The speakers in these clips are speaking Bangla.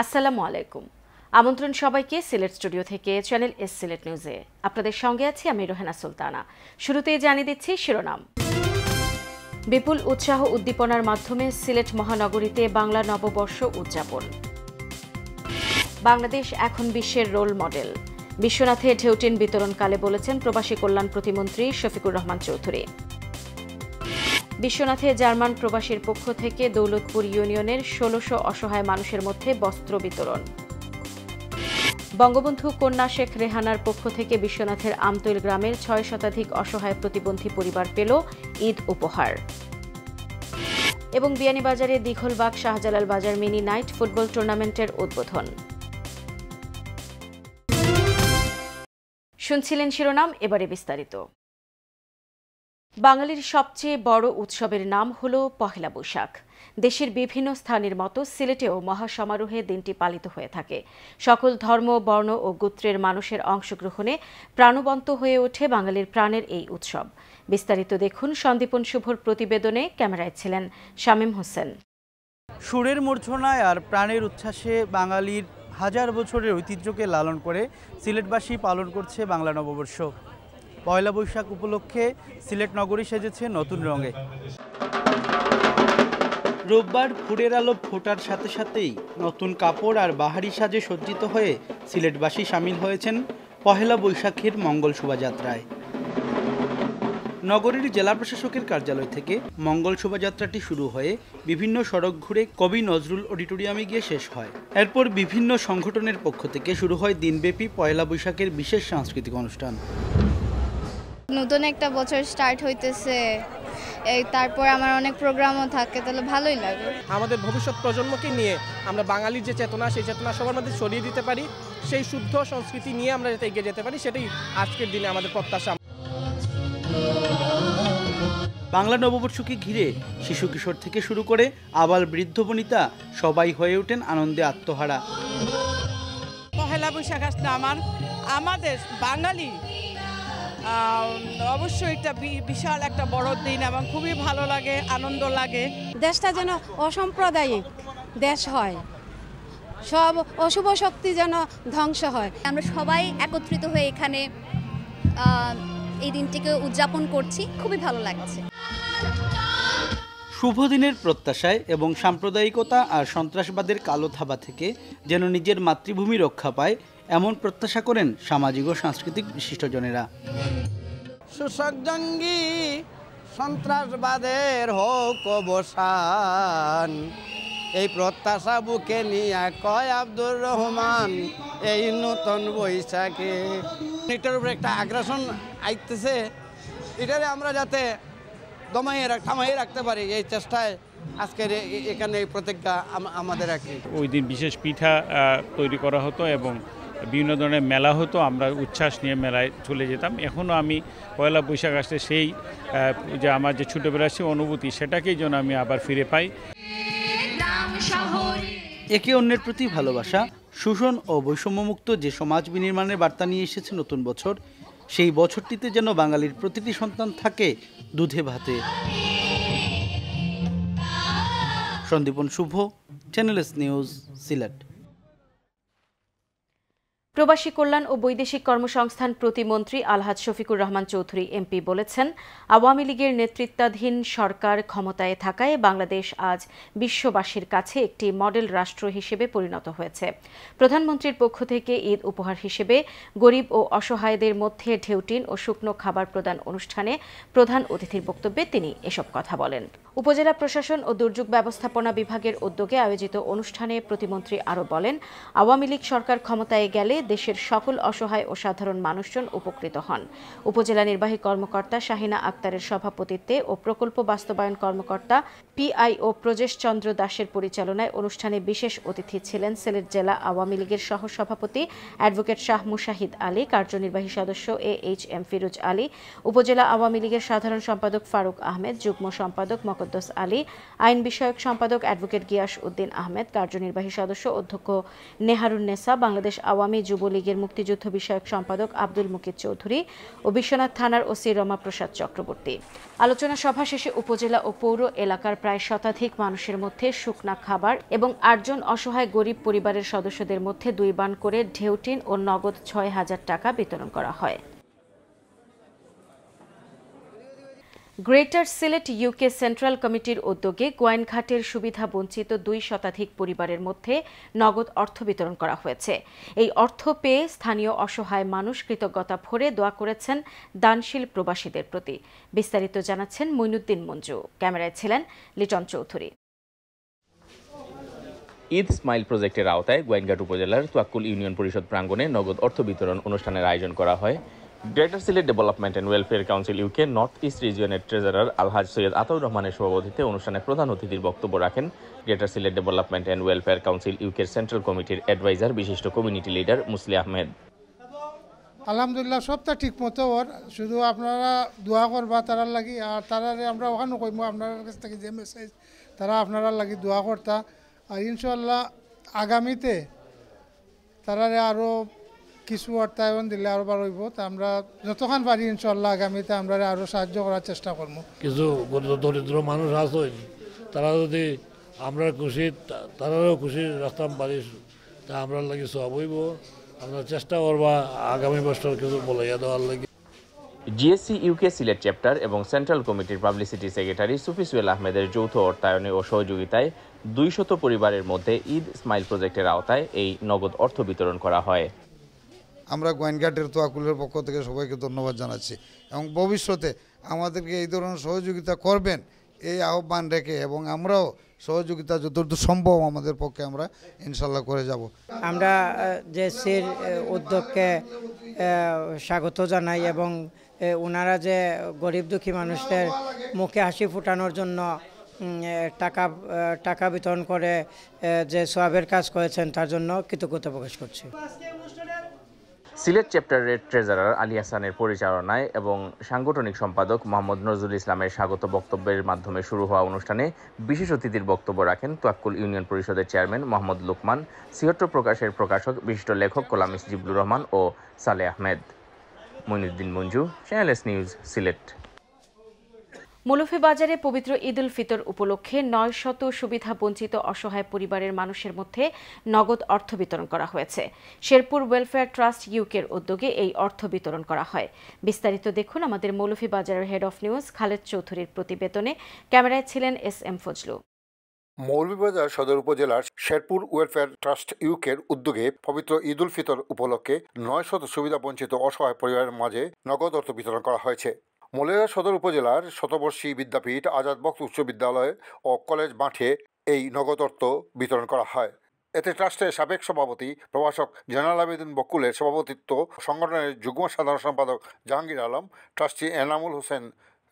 আসসালামু আলাইকুম। আমন্ত্রণ সবাইকে সিলেট স্টুডিও থেকে চ্যানেল এস সিলেট নিউজে। আপনাদের সঙ্গে আছি আমি রোহেনা সুলতানা। শুরুতেই জানিয়ে দিচ্ছি শিরোনাম। বিপুল উৎসাহ উদ্দীপনার মাধ্যমে সিলেট মহানগরীতে বাংলা নববর্ষ উদযাপন। বাংলাদেশ এখন বিশ্বের রোল মডেল। বিশ্বনাথে ঢেউটিন বিতরণকালে বলেছেন প্রবাসী কল্যাণ প্রতিমন্ত্রী শফিকুর রহমান চৌধুরী। বিশ্বনাথে জার্মান প্রবাসীর পক্ষ থেকে দৌলতপুর ইউনিয়নের ১৬০০ অসহায় মানুষের মধ্যে বস্ত্র বিতরণ। বঙ্গবন্ধু কন্যা শেখ রেহানার পক্ষ থেকে বিশ্বনাথের আমতৈল গ্রামের ৬ শতাধিক অসহায় প্রতিবন্ধী পরিবার পেল ঈদ উপহার। এবং বিয়ানীবাজারে দীঘলবাগ শাহজালাল বাজার মিনি নাইট ফুটবল টুর্নামেন্টের উদ্বোধন। শুনছিলেন শিরোনাম, এবারে বিস্তারিত। বাঙালির সবচেয়ে বড় উৎসবের নাম হল পহেলা বৈশাখ। দেশের বিভিন্ন স্থানের মতো সিলেটেও মহাসমারোহে দিনটি পালিত হয়ে থাকে। সকল ধর্ম, বর্ণ ও গোত্রের মানুষের অংশগ্রহণে প্রাণবন্ত হয়ে ওঠে বাঙালির প্রাণের এই উৎসব। বিস্তারিত দেখুন সন্দীপন শুভর প্রতিবেদনে। ক্যামেরায় ছিলেন শামীম হোসেন। সুরের মূর্ছনায় আর প্রাণের উচ্ছ্বাসে বাঙালির হাজার বছরের ঐতিহ্যকে লালন করে সিলেটবাসী পালন করছে বাংলা নববর্ষ। পয়লা বৈশাখ উপলক্ষে সিলেট নগরী সেজেছে নতুন রঙে। রোববার ভোরের আলো ফোটার সাথে সাথেই নতুন কাপড় আর বাহারি সাজে সজ্জিত হয়ে সিলেটবাসী সামিল হয়েছেন পহেলা বৈশাখের মঙ্গল শোভাযাত্রায়। নগরীর জেলা প্রশাসকের কার্যালয় থেকে মঙ্গল শোভাযাত্রাটি শুরু হয়ে বিভিন্ন সড়ক ঘুরে কবি নজরুল অডিটোরিয়ামে গিয়ে শেষ হয়। এরপর বিভিন্ন সংগঠনের পক্ষ থেকে শুরু হয় দিনব্যাপী পয়লা বৈশাখের বিশেষ সাংস্কৃতিক অনুষ্ঠান। নতুন একটা বছর স্টার্ট হইতেছে, তারপর আমার অনেক প্রোগ্রামও থাকে, তাহলে ভালোই লাগে। আমাদের ভবিষ্যৎ প্রজন্মকে নিয়ে আমরা বাঙালির যে চেতনা, সেই চেতনা সবার মধ্যে ছড়িয়ে দিতে পারি, সেই শুদ্ধ সংস্কৃতি নিয়ে আমরা যাতে এগিয়ে যেতে পারি, সেটাই আজকের দিনে আমাদের প্রত্যাশা। বাংলা নববর্ষকে ঘিরে শিশু কিশোর থেকে শুরু করে আবাল বৃদ্ধ বনিতা সবাই হয়ে ওঠেন আনন্দে আত্মহারা। পহেলা বৈশাখ আসলে আমাদের বাঙালি অবশ্যই একটা বিশাল একটা বড় দিন এবং খুবই ভালো লাগে, আনন্দ লাগে। দেশটা যেন অসাম্প্রদায়িক দেশ হয়, সব অশুভ শক্তি যেন ধ্বংস হয়। আমরা সবাই একত্রিত হয়ে এখানে এই দিনটিকে উদযাপন করছি, খুবই ভালো লাগছে। শুভ দিনের প্রত্যাশায় এবং সাম্প্রদায়িকতা আর সন্ত্রাসবাদের কালো থাবা থেকে যেন নিজের মাতৃভূমি রক্ষা পায়, এমন প্রত্যাশা করেন সামাজিক ও সাংস্কৃতিক বিশিষ্টজনেরা। শোষক জঙ্গি সন্ত্রাসবাদের হোক অবসান, এই প্রত্যাশা বুকে নিয়ে কয় আব্দুর রহমান এই নতুন বৈশাখে। এটার উপরে একটা আগ্রাসন আইতেছে, এটারে আমরা যাতে থামাইয়ে রাখতে পারি, এই চেষ্টায় আজকের এখানে এই প্রতিজ্ঞা আমাদের রাখি। ওই দিন বিশেষ পিঠা তৈরি করা হতো এবং বিভিন্ন ধরনের মেলা হতো, আমরা উচ্ছ্বাস নিয়ে মেলায় চলে যেতাম। এখনও আমি পয়লা বৈশাখ আসলে সেই যে আমার যে ছোটোবেলার সেই অনুভূতি, সেটাকেই যেন আমি আবার ফিরে পাই। একে অন্যের প্রতি ভালোবাসা, শোষণ ও বৈষম্যমুক্ত যে সমাজ বিনির্মাণের বার্তা নিয়ে এসেছে নতুন বছর, সেই বছরটিতে যেন বাঙালির প্রতিটি সন্তান থাকে দুধে ভাতে। Sandipan Shubho, channel S news, Sylhet. প্রবাসী কল্যাণ ও বৈদেশিক কর্মসংস্থান প্রতিমন্ত্রী আলহাজ শফিকুর রহমান চৌধুরী এমপি বলেছেন, আওয়ামী লীগের নেতৃত্বাধীন সরকার ক্ষমতায় থাকায় বাংলাদেশ আজ বিশ্ববাসীর কাছে একটি মডেল রাষ্ট্র হিসেবে পরিণত হয়েছে। প্রধানমন্ত্রীর পক্ষ থেকে ঈদ উপহার হিসেবে গরিব ও অসহায়দের মধ্যে ঢেউটিন ও শুকনো খাবার প্রদান অনুষ্ঠানে প্রধান অতিথির বক্তব্যে তিনি এসব কথা বলেন। উপজেলা প্রশাসন ও দুর্যোগ ব্যবস্থাপনা বিভাগের উদ্যোগে আয়োজিত অনুষ্ঠানে প্রতিমন্ত্রী আরও বলেন, আওয়ামী লীগ সরকার ক্ষমতায় গেলে দেশের সকল অসহায় ও সাধারণ মানুষজন উপকৃত হন। উপজেলা নির্বাহী কর্মকর্তা শাহিনা আক্তারের সভাপতিত্বে ও প্রকল্প বাস্তবায়ন কর্মকর্তা পিআইও প্রজেশ চন্দ্র দাসের পরিচালনায় অনুষ্ঠানে বিশেষ অতিথি ছিলেন সিলেট জেলা আওয়ামী লীগের সহসভাপতি অ্যাডভোকেট শাহ মুশাহিদ আলী, কার্যনির্বাহী সদস্য AHM ফিরোজ আলী, উপজেলা আওয়ামী লীগের সাধারণ সম্পাদক ফারুক আহমেদ, যুগ্ম সম্পাদক মোকাদ্দেস আলী, আইন বিষয়ক সম্পাদক অ্যাডভোকেট গিয়াস উদ্দিন আহমেদ, কার্যনির্বাহী সদস্য অধ্যক্ষ নেহারুন্নেসা, বাংলাদেশ আওয়ামী যুবলীগের মুক্তিযুদ্ধ বিষয়ক সম্পাদক আব্দুল মুকিত চৌধুরী ও বিশ্বনাথ থানার ওসি রমাপ্রসাদ চক্রবর্তী। আলোচনা সভা শেষে উপজেলা ও পৌর এলাকার প্রায় শতাধিক মানুষের মধ্যে শুকনা খাবার এবং ৮ জন অসহায় গরিব পরিবারের সদস্যদের মধ্যে 2 বান করে ঢেউটিন ও নগদ ৬,০০০ টাকা বিতরণ করা হয়। গ্রেটার সিলেট ইউকে সেন্ট্রাল কমিটির উদ্যোগে গোয়াইনঘাটের সুবিধা বঞ্চিত 2 শতাধিক পরিবারের মধ্যে নগদ অর্থ বিতরণ করা হয়েছে। এই অর্থ পেয়ে স্থানীয় অসহায় মানুষ কৃতজ্ঞতা ভরে দোয়া করেছেন দানশীল প্রবাসীদের প্রতি। বিস্তারিত জানাচ্ছেন মইনুদ্দিন মঞ্জু, ক্যামেরায় ছিলেন লিটন চৌধুরী। ঈদ স্মাইল প্রজেক্টের আওতায় গোয়াইনঘাট উপজেলার তোয়াক্কুল ইউনিয়ন পরিষদ প্রাঙ্গণে নগদ অর্থ বিতরণ অনুষ্ঠানের আয়োজন করা হয়। Greater Sylhet development and welfare council UK north east রিজিয়নের ট্রেজারার আলহাজ সৈয়দ আতাউর রহমানের সভাপতিত্বে অনুষ্ঠানে প্রধান অতিথির বক্তব্য রাখেন greater Sylhet development and welfare council ইউকের সেন্ট্রাল কমিটির অ্যাডভাইজার বিশিষ্ট কমিউনিটি লিডার মুসলি আহমেদ। আলহামদুলিল্লাহ সবটা ঠিক মতো ওর, শুধু আপনারা দোয়া করবা তারার লাগি, আর তারারে আমরা ওখানে কইম আপনার কাছ থেকে যে মেসেজ তারা আপনারা লাগি দোয়া করতা, আর ইনশাল্লাহ আগামীতে তারারে আরও কিছু অর্থায়ন দিলে আরও ভালো হইব। তা আমরা যতক্ষণ পারি ইনশাল্লাহ আগামীতে আমরা আরও সাহায্য করার চেষ্টা করবো। কিছু দরিদ্র মানুষ আছে, তারা যদি আমরা খুশি তারারও খুশি রাখতাম পারি, তা আমরা লাগে সব হইব। আমরা চেষ্টা করবা আগামী বছর কিছু বলাইয়া দেওয়ার লাগে। জিএসসি ইউকে সিলেট চ্যাপ্টার এবং সেন্ট্রাল কমিটির পাবলিসিটি সেক্রেটারি সুফি সুয়েল আহমেদের যৌথ অর্থায়নে ও সহযোগিতায় 200 পরিবারের মধ্যে ঈদ স্মাইল প্রজেক্টের আওতায় এই নগদ অর্থ বিতরণ করা হয়। আমরা গোয়াইনঘাটের তোয়াকুলের পক্ষ থেকে সবাইকে ধন্যবাদ জানাচ্ছি এবং ভবিষ্যতে আমাদেরকে এই ধরনের সহযোগিতা করবেন এই আহ্বান রেখে, এবং আমরাও সহযোগিতা যতদূর সম্ভব আমাদের পক্ষে আমরা ইনশাল্লাহ করে যাব। আমরা জেএসসির উদ্যোগকে স্বাগত জানাই এবং ওনারা যে গরিব দুঃখী মানুষদের মুখে হাসি ফোটানোর জন্য টাকা বিতরণ করে যে সওয়াবের কাজ করেছেন তার জন্য কৃতজ্ঞতা প্রকাশ করছি। সিলেট চ্যাপ্টারের ট্রেজারার আলী হাসানের পরিচালনায় এবং সাংগঠনিক সম্পাদক মোহাম্মদ নজরুল ইসলামের স্বাগত বক্তব্যের মাধ্যমে শুরু হওয়া অনুষ্ঠানে বিশেষ অতিথির বক্তব্য রাখেন তোয়াক্কুল ইউনিয়ন পরিষদের চেয়ারম্যান মোহাম্মদ লোকমান, সিহট্ট প্রকাশের প্রকাশক বিশিষ্ট লেখক কলামিস্ট জিবলুর রহমান ও Sale Ahmed. Moinuddin Manju, channel S news, Sylhet. মৌলভীবাজারে পবিত্র ঈদ উল ফিতর উপলক্ষে 900 সুবিধা বঞ্চিত অসহায় পরিবারের মানুষের মধ্যে নগদ অর্থ বিতরণ করা হয়েছে। শেরপুর ওয়েলফেয়ার ট্রাস্ট ইউকের উদ্যোগে এই অর্থ বিতরণ করা হয়। বিস্তারিত দেখুন আমাদের মৌলভীবাজারের হেড অফ নিউজ খালেদ চৌধুরীর প্রতিবেদনে, ক্যামেরায় ছিলেন SM ফজলু। মৌলভীবাজার সদর উপজেলার শেরপুর ওয়েলফেয়ার ট্রাস্ট ইউকের উদ্যোগে পবিত্র ঈদ উল ফিতর উপলক্ষে 900 সুবিধা বঞ্চিত অসহায় পরিবারের মাঝে নগদ অর্থ বিতরণ করা হয়েছে। মৌলভীবাজার সদর উপজেলার শতবর্ষী বিদ্যাপীঠ আজাদ বক্স উচ্চ বিদ্যালয় ও কলেজ মাঠে এই নগদ অর্থ বিতরণ করা হয়। এতে ট্রাস্টের সাবেক সভাপতি প্রভাষক জয়নাল আবেদিন বকুলের সভাপতিত্ব, সংগঠনের যুগ্ম সাধারণ সম্পাদক জাহাঙ্গীর আলম, ট্রাস্টি এনামুল হোসেন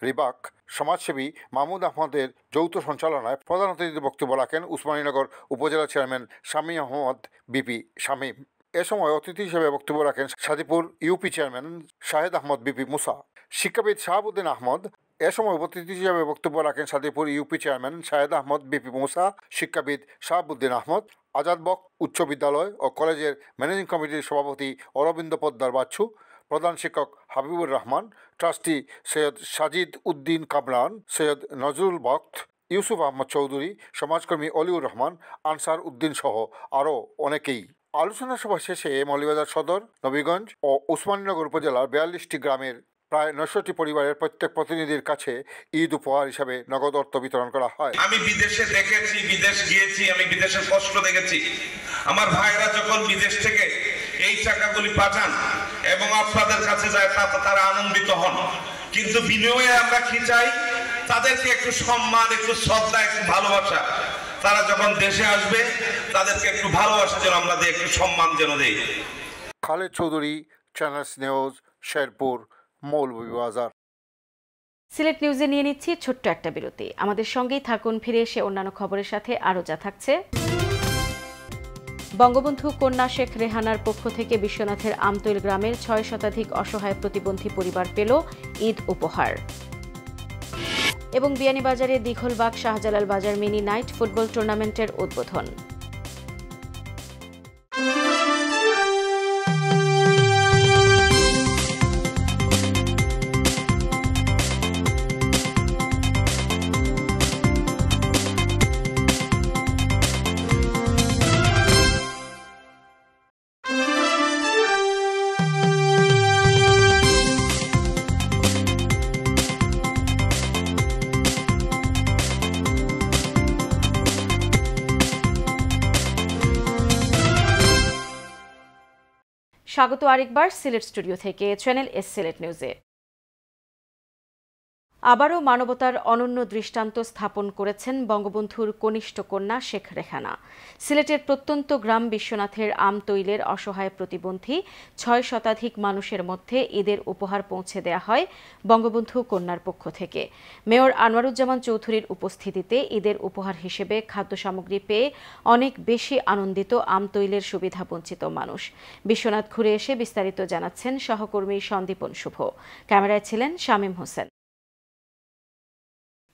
রিবাক, সমাজসেবী মাহমুদ আহমদের যৌথ সঞ্চালনায় প্রধান অতিথির বক্তব্য রাখেন উসমানীনগর উপজেলা চেয়ারম্যান শামী আহমদ বিপি শামীম। এ সময় অতিথি হিসেবে বক্তব্য রাখেন Sadipur UP chairman Shahed Ahmad BP Musa, শিক্ষাবিদ শাহাবুদ্দিন আহমদ। এ সময় অতিথি হিসেবে বক্তব্য রাখেন Sadipur UP chairman Shahed Ahmad BP Musa, শিক্ষাবিদ শাহাবুদ্দিন আহমদ, আজাদ বক্স উচ্চ বিদ্যালয় ও কলেজের ম্যানেজিং কমিটির সভাপতি অরবিন্দ পোদ্দার বাচ্চু, প্রধান শিক্ষক হাবিবুর রহমান, ট্রাস্টি সৈয়দ সাজিদ উদ্দিন কামরান, সৈয়দ নজরুল বক্ত, ইউসুফ আহমদ চৌধুরী, সমাজকর্মী অলিউর রহমান, আনসার উদ্দিন সহ আরও অনেকেই। আলোচনা সভা শেষে মৌলভীবাজার সদর, নবীগঞ্জ ও উসমানীনগর উপজেলার 42টি গ্রামের প্রায় 900টি পরিবারের প্রত্যেক প্রতিনিধির কাছে ঈদ উপহার হিসাবে নগদ অর্থ বিতরণ করা হয়। আমি বিদেশে দেখেছি, বিদেশ গিয়েছি, আমি বিদেশের কষ্ট দেখেছি। আমার ভাইরা যখন বিদেশ থেকে এই টাকাগুলি পাঠান এবং আপনাদের কাছে যায় তারা আনন্দিত হন, কিন্তু বিনিময়ে আমরা কি চাই? তাদেরকে একটু সম্মান, একটু শ্রদ্ধা, একটু ভালোবাসা। তারা যখন দেশে আসবে তাদেরকে একটু ভালোবাসা যেন আমরা দিই, একটু সম্মান যেন দেই। Khaled Chowdhury, channel news, Sherpur, Moulvibazar. সিলেট নিউজে নিয়ে নিচ্ছি ছোট্ট একটা বিরতি। আমাদের সঙ্গেই থাকুন, ফিরে এসে অন্যান্য খবরের সাথে আরও যা থাকছে। বঙ্গবন্ধু কন্যা শেখ রেহানার পক্ষ থেকে বিশ্বনাথের আমতৈল গ্রামের 6 শতাধিক অসহায় প্রতিবন্ধী পরিবার পেল ঈদ উপহার। এবং বিয়ানীবাজারে দীঘলবাগ শাহজালাল বাজার মিনি নাইট ফুটবল টুর্নামেন্টের উদ্বোধন। স্বাগত আরেকবার সিলেট স্টুডিও থেকে চ্যানেল এস সিলেট নিউজে। আবারও মানবতার অনন্য দৃষ্টান্ত স্থাপন করেছেন বঙ্গবন্ধুর কনিষ্ঠ কন্যা শেখ রেহানা। সিলেটের প্রত্যন্ত গ্রাম বিশ্বনাথের আমতৈলের অসহায় প্রতিবন্ধী ৬ শতাধিক মানুষের মধ্যে ঈদের উপহার পৌঁছে দেয়া হয় বঙ্গবন্ধু কন্যার পক্ষ থেকে। মেয়র আনোয়ারুজ্জামান চৌধুরীর উপস্থিতিতে ঈদের উপহার হিসেবে খাদ্য সামগ্রী পেয়ে অনেক বেশি আনন্দিত আমতৈলের সুবিধাবঞ্চিত মানুষ। বিশ্বনাথ ঘুরে এসে বিস্তারিত জানাচ্ছেন সহকর্মী সন্দীপন শুভ। ক্যামেরায় ছিলেন শামীম হোসেন।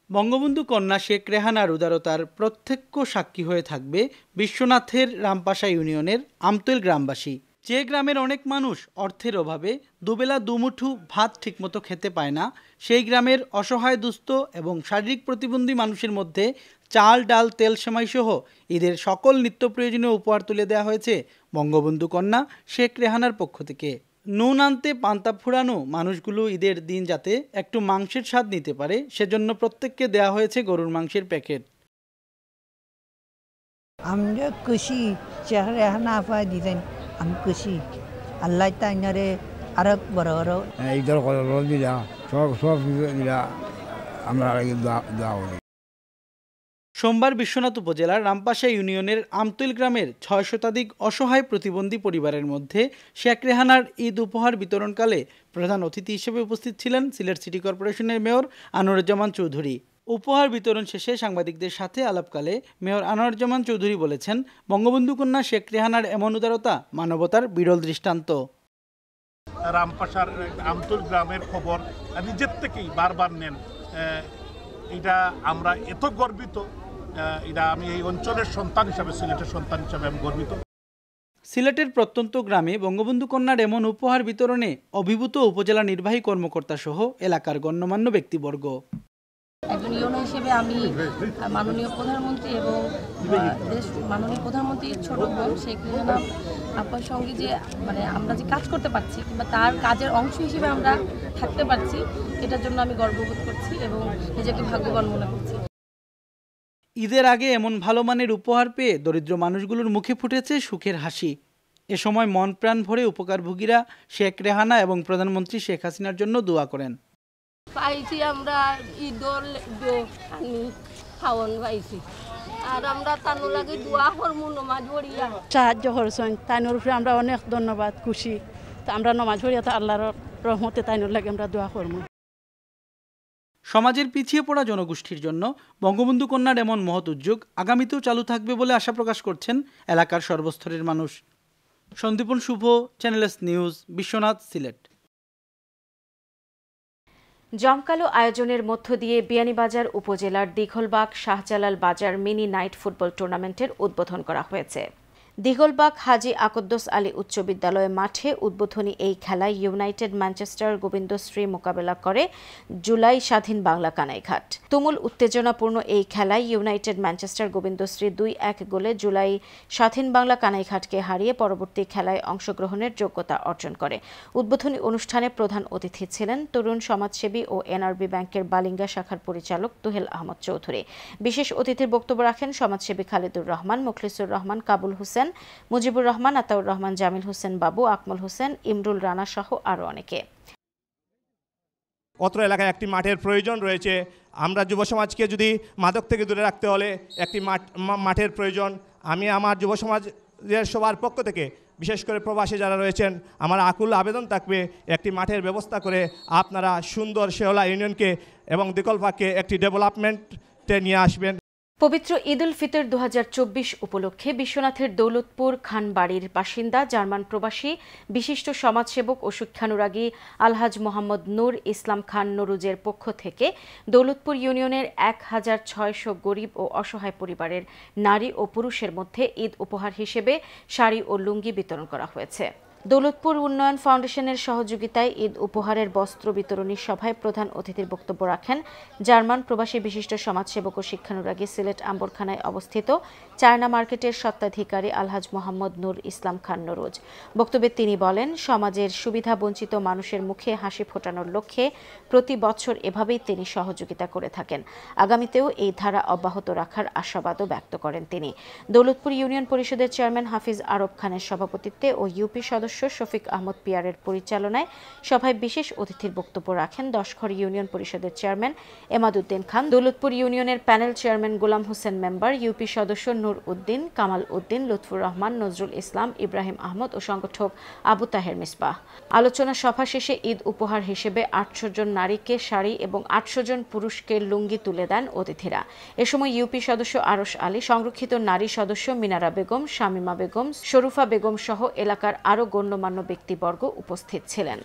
বঙ্গবন্ধু কন্যা শেখ রেহানার উদারতার প্রত্যক্ষ সাক্ষী হয়ে থাকবে বিশ্বনাথের রামপাশা ইউনিয়নের আমতৈল গ্রামবাসী। যে গ্রামের অনেক মানুষ অর্থের অভাবে দুবেলা দুমুঠো ভাত ঠিকমতো খেতে পায় না, সেই গ্রামের অসহায় দুস্থ এবং শারীরিক প্রতিবন্ধী মানুষের মধ্যে চাল, ডাল, তেল, সেমাই সহ ঈদের সকল নিত্য প্রয়োজনীয় উপহার তুলে দেওয়া হয়েছে বঙ্গবন্ধু কন্যা শেখ রেহানার পক্ষ থেকে। নুন আনতে পান্তা ফুরানো মানুষগুলো ঈদের দিন যাতে একটু মাংসের স্বাদ নিতে পারে, সেজন্য প্রত্যেককে দেয়া হয়েছে গরুর মাংসের প্যাকেট। আমরা খুশি, শেখ রেহানা আপা দিলেন, আমি খুশি। আল্লাহ তাইনারে আরো বড় বড় ঈদের কলর দিলা, সব দিলা, আমরা দাও। সোমবার বিশ্বনাথ উপজেলার রামপাশা ইউনিয়নের আমতৈল গ্রামের ৬ শতাধিক অসহায় প্রতিবন্ধী পরিবারের মধ্যে শেখ রেহানার ঈদ উপহার বিতরণকালে প্রধান অতিথি হিসেবে উপস্থিত ছিলেন সিলেট সিটি কর্পোরেশনের মেয়র আনোয়ারুজ্জামান চৌধুরী। উপহার বিতরণ শেষে সাংবাদিকদের সাথে আলাপকালে মেয়র আনোয়ারুজ্জামান চৌধুরী বলেছেন, বঙ্গবন্ধু কন্যা শেখ রেহানার এমন উদারতা মানবতার বিরল দৃষ্টান্ত। রামপাশার আমতৈল গ্রামের খবর নিজের থেকেই বারবার নেন, এটা আমরা এত গর্বিত, এটা আমি এই অঞ্চলের সন্তান হিসাবে, সিলেটের সন্তান হিসাবে আমি গর্বিত। সিলেটের প্রত্যন্ত গ্রামে বঙ্গবন্ধু কন্যার এমন উপহার বিতরণে অভিভূত উপজেলা নির্বাহী কর্মকর্তা সহ এলাকার গণ্যমান্য ব্যক্তিবর্গ। একজন ইউনো হিসেবে আমি মাননীয় প্রধানমন্ত্রী এবং মাননীয় প্রধানমন্ত্রীর ছোট বোন শেখ রেহানা আপার সঙ্গে যে আমরা যে কাজ করতে পারছি কিংবা তার কাজের অংশ হিসেবে আমরা থাকতে পারছি, এটার জন্য আমি গর্ববোধ করছি এবং নিজেকে ভাগ্যবান মনে করছি। ঈদের আগে এমন ভালো মানের উপহার পেয়ে দরিদ্র মানুষগুলোর মুখে ফুটেছে সুখের হাসি। এ সময় মন প্রাণ ভরে উপকারভোগীরা শেখ রেহানা এবং প্রধানমন্ত্রী শেখ হাসিনার জন্য দোয়া করেন। পাইছি আমরা ঈদর খাওয়ান পাইছি, আর আমরা তানোর লাগে দোয়া করমু, নমাজ পড়িয়া সাহায্য করছেন। তাইনোর উপরে আমরা অনেক ধন্যবাদ, খুশি। আমরা নমাজ পড়িয়া তো আল্লাহর রহমতে তাইনোর লাগে আমরা দোয়া করমু। সমাজের পিছিয়ে পড়া জনগোষ্ঠীর জন্য বঙ্গবন্ধু কন্যার এমন মহৎ উদ্যোগ আগামীতেও চালু থাকবে বলে আশা প্রকাশ করছেন এলাকার সর্বস্তরের মানুষ। Sandipan Shubho, channel S news, Bishwanath, Sylhet. জমকালো আয়োজনের মধ্য দিয়ে বিয়ানীবাজার উপজেলার দীঘলবাগ শাহজালাল বাজার মিনি নাইট ফুটবল টুর্নামেন্টের উদ্বোধন করা হয়েছে। দীঘলবাগ হাজী আকদ্দোস আলী উচ্চ বিদ্যালয় মাঠে উদ্বোধনী এই খেলায় ইউনাইটেড ম্যানচেস্টার গোবিন্দশ্রী মোকাবেলা করে জুলাই স্বাধীন বাংলা কানাইঘাট। তুমুল উত্তেজনাপূর্ণ এই খেলায় ইউনাইটেড ম্যানচেস্টার গোবিন্দশ্রী 2-1 গোলে জুলাই স্বাধীন বাংলা কানাইঘাটকে হারিয়ে পরবর্তী খেলায় অংশগ্রহণের যোগ্যতা অর্জন করে। উদ্বোধনী অনুষ্ঠানে প্রধান অতিথি ছিলেন তরুণ সমাজসেবী ও এনআরবি ব্যাংকের বালিঙ্গা শাখার পরিচালক তুহেল আহমদ চৌধুরী। বিশেষ অতিথির বক্তব্য রাখেন সমাজসেবী খালিদুর রহমান, মুখলিসুর রহমান, কাবুল হোসেন, মুজিবুর রহমান, আতাউর রহমান, জামিল হোসেন বাবু, আকমল হোসেন, ইমরুল রানা সহ আরো অনেকে। অত্র এলাকায় একটি মাঠের প্রয়োজন রয়েছে। আমরা যুব সমাজকে যদি মাদক থেকে দূরে রাখতে হলে একটি মাঠের প্রয়োজন। আমি আমার যুব সমাজের সবার পক্ষ থেকে, বিশেষ করে প্রবাসী যারা রয়েছেন, আমার আকুল আবেদন থাকবে একটি মাঠের ব্যবস্থা করে আপনারা সুন্দর শেওলা ইউনিয়নকে এবং দীঘলবাগকে একটি ডেভেলপমেন্টে নিয়ে আসবেন। পবিত্র ঈদ উল ফিতর 2024 উপলক্ষে বিশ্বনাথের দৌলতপুর খানবাড়ির বাসিন্দা জার্মান প্রবাসী বিশিষ্ট সমাজসেবক ও শিক্ষানুরাগী আলহাজ মোহাম্মদ নূর ইসলাম খান নরুজের পক্ষ থেকে দৌলতপুর ইউনিয়নের 1600 গরিব ও অসহায় পরিবারের নারী ও পুরুষের মধ্যে ঈদ উপহার হিসেবে শাড়ি ও লুঙ্গি বিতরণ করা হয়েছে। দৌলতপুর উন্নয়ন ফাউন্ডেশনের সহযোগিতায় ঈদ উপহারের বস্ত্র বিতরণী সভায় প্রধান অতিথির বক্তব্য রাখেন জার্মান প্রবাসী বিশিষ্ট সমাজসেবক ও শিক্ষানুরাগী সিলেট আম্বরখানায় অবস্থিত চায়না মার্কেটের স্বত্বাধিকারী আলহাজ মোহাম্মদ নূর ইসলাম খান নরুজ। বক্তব্যে তিনি বলেন, সমাজের সুবিধা বঞ্চিত মানুষের মুখে হাসি ফোটানোর লক্ষ্যে প্রতি বছর এভাবেই তিনি সহযোগিতা করে থাকেন। আগামীতেও এই ধারা অব্যাহত রাখার আশাবাদও ব্যক্ত করেন তিনি। দৌলতপুর ইউনিয়ন পরিষদের চেয়ারম্যান হাফিজ আরব খানের সভাপতিত্বে ও ইউপি সদস্য শফিক আহমদ পিয়ারের পরিচালনায় সভায় বিশেষ অতিথির বক্তব্য রাখেন দশঘর ইউনিয়ন পরিষদের চেয়ারম্যান এমাদউদ্দিন খান, দৌলতপুর ইউনিয়নের প্যানেল চেয়ারম্যান গোলাম হোসেন মেম্বার, ইউপি সদস্য নূর উদ্দিন, কামাল উদ্দিন, লুৎফুর রহমান, নজরুল ইসলাম, ইব্রাহিম আহমদ ও সংগঠক আবু তাহের মিসবাহ। আলোচনা সভা শেষে ঈদ উপহার হিসেবে 800 জন নারীকে শাড়ি এবং 800 জন পুরুষকে লুঙ্গি তুলে দেন অতিথিরা। এ সময় ইউপি সদস্য আরশ আলী, সংরক্ষিত নারী সদস্য মিনারা বেগম, শামিমা বেগম, শরুফা বেগম সহ এলাকার আরো গণ্যমান্য ব্যক্তিবর্গ উপস্থিত ছিলেন।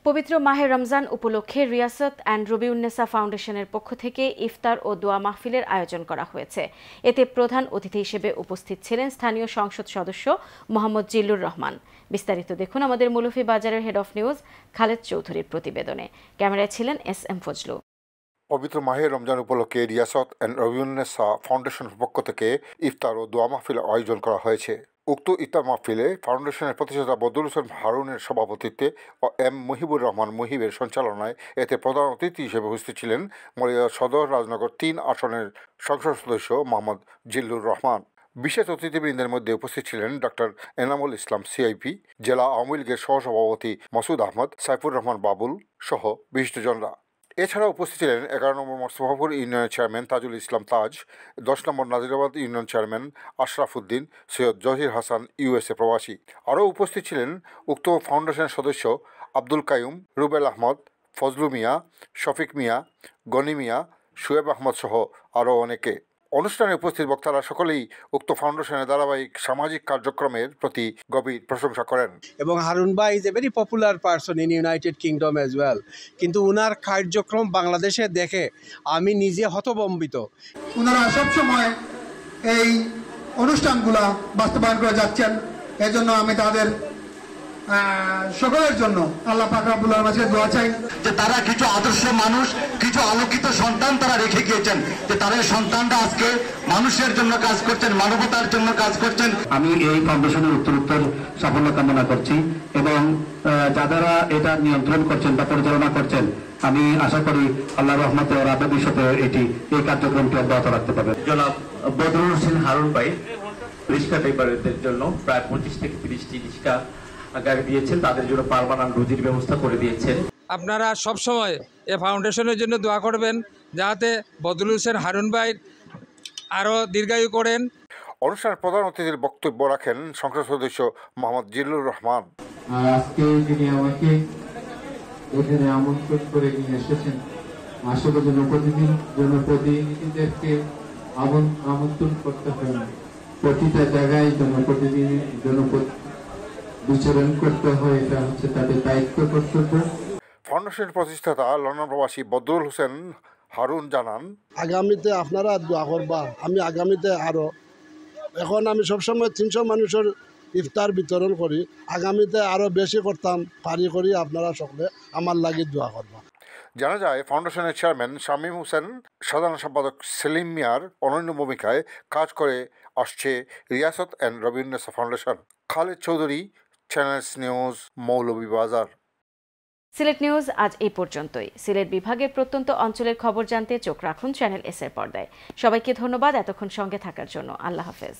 পবিত্র মাহে রমজান উপলক্ষে রিয়াসত অ্যান্ড রবিউন্নেসা ফাউন্ডেশনের পক্ষ থেকে ইফতার ও দোয়া মাহফিলের আয়োজন করা হয়েছে। এতে প্রধান অতিথি হিসেবে উপস্থিত ছিলেন স্থানীয় সংসদ সদস্য মোহাম্মদ জিল্লুর রহমান। বিস্তারিত দেখুন আমাদের মৌলভীবাজারের হেড অফ নিউজ খালেদ চৌধুরীর প্রতিবেদনে। ক্যামেরায় ছিলেন SM ফজলু। পবিত্র মাহে রমজান উপলক্ষে রিয়াসত অ্যান্ড রবিউন্নেসা ফাউন্ডেশনের পক্ষ থেকে ইফতার ও দোয়া মাহফিলের আয়োজন করা হয়েছে। উক্ত ইফতার মাহফিলে ফাউন্ডেশনের প্রতিষ্ঠাতা বদরুল হোসেন হারুনের সভাপতিত্বে ও M মুহিবুর রহমান মুহিবের সঞ্চালনায় এতে প্রধান অতিথি হিসেবে উপস্থিত ছিলেন মৌলভীবাজার সদর রাজনগর 3 আসনের সংসদ সদস্য মোহাম্মদ জিল্লুর রহমান। বিশেষ অতিথিবৃন্দের মধ্যে উপস্থিত ছিলেন ডক্টর এনামুল ইসলাম CIP, জেলা আওয়ামী লীগের সহসভাপতি মাসুদ আহমদ, সাইফুর রহমান বাবুল সহ বিশিষ্টজনরা। এছাড়া উপস্থিত ছিলেন 11 নম্বর মোস্তফাপুর ইউনিয়নের চেয়ারম্যান তাজুল ইসলাম তাজ, 10 নম্বর Nazirabad union chairman Ashraf Uddin, Syed Zahir Hasan USA প্রবাসী। আরও উপস্থিত ছিলেন উক্ত ফাউন্ডেশনের সদস্য আব্দুল কাইয়ুম, রুবেল আহমদ, ফজলু মিয়া, শফিক মিয়া, গনি মিয়া, শুয়েব আহমদ সহ আরও অনেকে। অনুষ্ঠানে উপস্থিত বক্তারা সকলেই উক্ত ফাউন্ডেশনের ধারাবাহিক সামাজিক কার্যক্রমের প্রতি গভীর প্রশংসা করেন। এবং হারুন ভাই is a very popular person in United kingdom as well, কিন্তু উনার কার্যক্রম বাংলাদেশে দেখে আমি নিজে হতভম্বিত। ওনারা সবসময় এই অনুষ্ঠানগুলা বাস্তবায়ন করে যাচ্ছেন, এজন্য আমি তাদের সকলের জন্য আল্লাহ পাক রব্বুল আলামিনের কাছে দোয়া চাই যে তারা কিছু আদর্শ মানুষ, কিছু আলোকিত সন্তান তারা রেখে গিয়েছেন, যে তাদের সন্তানরা আজকে মানুষের জন্য কাজ করছেন, মানবতার জন্য কাজ করছেন। আমি এই ফাউন্ডেশনের উত্তরোত্তর সাফল্য কামনা করছি এবং যারা এটা নিয়ন্ত্রণ করছেন বা পরিচালনা করছেন, আমি আশা করি আল্লাহর রহমতে ওরা ভবিষ্যতে এই কার্যক্রমটি অব্যাহত রাখতে পারবে। জনাব বদরুল হোসেন হারুন ভাই রিক্সা ড্রাইভারদের জন্য প্রায় 25 থেকে 30টি রিক্সা গাড়ি দিয়েছেন, তাদের জন্য পার্মানেন্ট রুজির ব্যবস্থা করে দিয়েছেন। আপনারা সবসময় এই ফাউন্ডেশনের জন্য দোয়া করবেন যাতে বদরুল হোসেন হারুন ভাই আরও দীর্ঘায়ু করেন। অনুষ্ঠানের প্রধান অতিথির বক্তব্য রাখেন সংসদ সদস্য মোহাম্মদ জিল্লুর রহমান। আজকে যিনি আমাকে এখানে আমন্ত্রণ করে নিয়ে এসেছেন, আসলে জনপ্রতিনিধিদেরকে আমন্ত্রণ করতে হয়, প্রতিটা জায়গায় বিচরণ করতে হয়, এটা হচ্ছে তাদের দায়িত্ব কর্তব্য। ফাউন্ডেশনের প্রতিষ্ঠাতা লন্ডন প্রবাসী বদরুল হোসেন হারুন জানান, আগামীতে আপনারা দোয়া করবা, আমি আগামীতে আরও, এখন আমি সবসময় 300 মানুষের ইফতার বিতরণ করি, আগামীতে আরও বেশি করতাম পারি করি, আপনারা সকলে আমার লাগি দোয়া করবা। জানা যায় ফাউন্ডেশনের চেয়ারম্যান শামীম হোসেন, সাধারণ সম্পাদক সেলিম মিয়ার অনন্য ভূমিকায় কাজ করে আসছে Riasat and Rabiunnesa foundation. Khaled Chowdhury, channels news, Moulvibazar. Sylhet news আজ এই পর্যন্তই। সিলেট বিভাগের প্রত্যন্ত অঞ্চলের খবর জানতে চোখ রাখুন চ্যানেল S এর পর্দায়। সবাইকে ধন্যবাদ এতক্ষণ সঙ্গে থাকার জন্য। আল্লাহ হাফেজ।